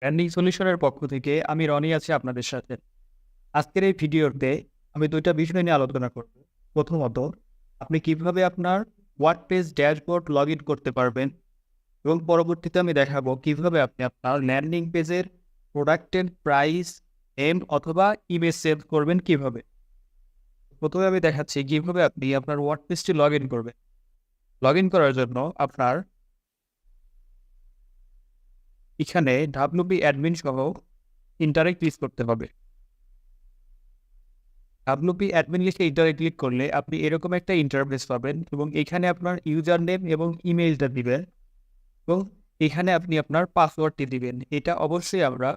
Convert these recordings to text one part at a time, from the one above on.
Branding সলিউশনের পক্ষ থেকে আমি রনি আছি আপনাদের সাথে। আজকের এই ভিডিওতে আমি ২ টা বিষয় নিয়ে আলোচনা করব। প্রথমত, আপনি কিভাবে আপনার ওয়ার্ডপ্রেস ড্যাশবোর্ড লগইন করতে পারবেন এবং পরবর্তীতে আমি দেখাবো কিভাবে আপনি আপনার ল্যান্ডিং পেজের প্রোডাক্টের প্রাইস, নেম অথবা ইমেজ সেভ করবেন কিভাবে। প্রথমে আমি দেখাচ্ছি কিভাবে আপনি আপনার ওয়ার্ডপ্রেসটি লগইন করবেন। লগইন করার জন্য আপনার এখানে WP অ্যাডমিন সহ ইন্টারে ক্লিক করতে হবে। WP অ্যাডমিন লিখে এন্টারে ক্লিক করলে আপনি এরকম একটা ইন্টারফেস পাবেন এবং এখানে আপনার ইউজার নেম এবং ইমেইলটা দিবেন এবং এখানে আপনি আপনার পাসওয়ার্ডটি দিবেন। এটা অবশ্যই আমরা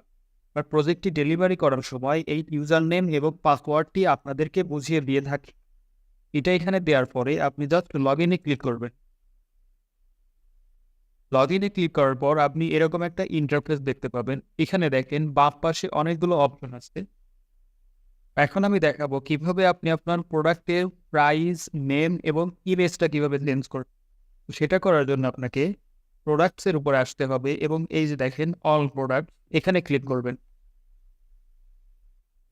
প্রজেক্টটি ডেলিভারি করার সময় এই ইউজার নেম এবং পাসওয়ার্ডটি আপনাদেরকে বুঝিয়ে দিয়ে থাকি। এটা এখানে দেওয়ার পরে আপনি জাস্ট লগইনে ক্লিক করবেন। লগইনে ক্লিক করার পর আপনি এরকম একটা ইন্টারফেস দেখতে পাবেন। এখানে দেখেন বাম পাশে অনেকগুলো অপশন আছে। এখন আমি দেখাবো কিভাবে আপনি আপনার প্রোডাক্টের প্রাইস, নেম এবং ইমেজটা কিভাবে চেঞ্জ করবেন। সেটা করার জন্য আপনাকে প্রোডাক্টস এর উপরে আসতে হবে এবং এই যে দেখেন অল প্রোডাক্ট এখানে ক্লিক করবেন।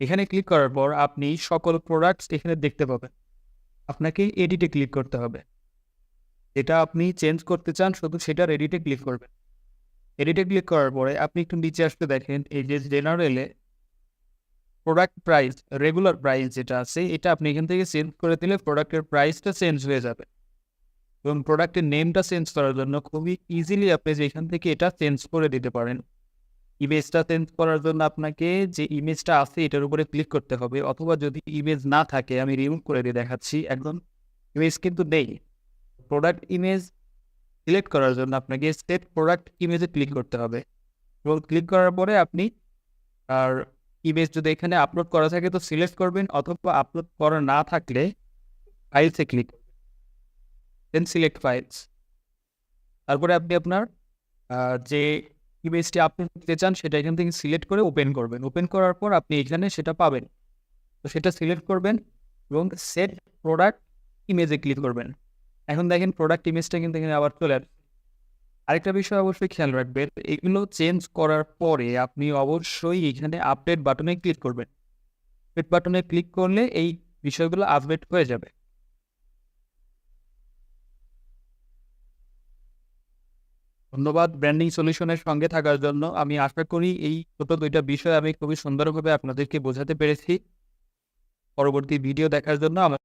এখানে ক্লিক করার পর আপনি সকল প্রোডাক্টস এখানে দেখতে পাবেন। আপনাকে এডিটে ক্লিক করতে হবে। এটা আপনি চেঞ্জ করতে চান শুধু সেটার এডিটে ক্লিক করবেন। এডিটে ক্লিক করার পরে আপনি একটু নিচে আসতে দেখেন এই যে জেনারেলে প্রোডাক্ট প্রাইস, রেগুলার প্রাইস যেটা আছে এটা আপনি এখান থেকে চেঞ্জ করে দিলে প্রোডাক্টের প্রাইসটা চেঞ্জ হয়ে যাবে এবং প্রোডাক্টের নেমটা চেঞ্জ করার জন্য খুবই ইজিলি আপনি যে এখান থেকে এটা চেঞ্জ করে দিতে পারেন। ইমেজটা চেঞ্জ করার জন্য আপনাকে যে ইমেজটা আছে এটার উপরে ক্লিক করতে হবে অথবা যদি ইমেজ না থাকে আমি রিমুভ করে দিয়ে দেখাচ্ছি। একদম ইমেজ কিন্তু নেই। প্রোডাক্ট ইমেজ সিলেক্ট করার জন্য আপনাকে সেভ প্রোডাক্ট ইমেজে ক্লিক করতে হবে এবং ক্লিক করার পরে আপনি আর ইমেজ যদি এখানে আপলোড করা থাকে তো সিলেক্ট করবেন অথবা আপলোড করা না থাকলে ফাইলসে ক্লিক করবেন, দেন সিলেক্ট ফাইলস। তারপরে আপনি আপনার যে ইমেজটি আপলোড করতে চান সেটা এখান থেকে সিলেক্ট করে ওপেন করবেন। ওপেন করার পর আপনি এখানে সেটা পাবেন। তো সেটা সিলেক্ট করবেন এবং সেট প্রোডাক্ট ইমেজে ক্লিক করবেন। এখন দেখেন প্রোডাক্ট ইমেজটা কিন্তু এখানে আবার চলে আসবে। আরেকটা বিষয় অবশ্যই খেয়াল রাখবেন, এগুলো চেঞ্জ করার পরে আপনি অবশ্যই এখানে আপডেট বাটনে ক্লিক করবেন। আপডেট বাটনে ক্লিক করলে এই বিষয়গুলো আপডেট হয়ে যাবে। ধন্যবাদ ব্র্যান্ডিং সলিউশনের সঙ্গে থাকার জন্য। আমি আশা করি এই ছোট ২ টা বিষয় আমি খুবই সুন্দরভাবে আপনাদেরকে বোঝাতে পেরেছি। পরবর্তী ভিডিও দেখার জন্য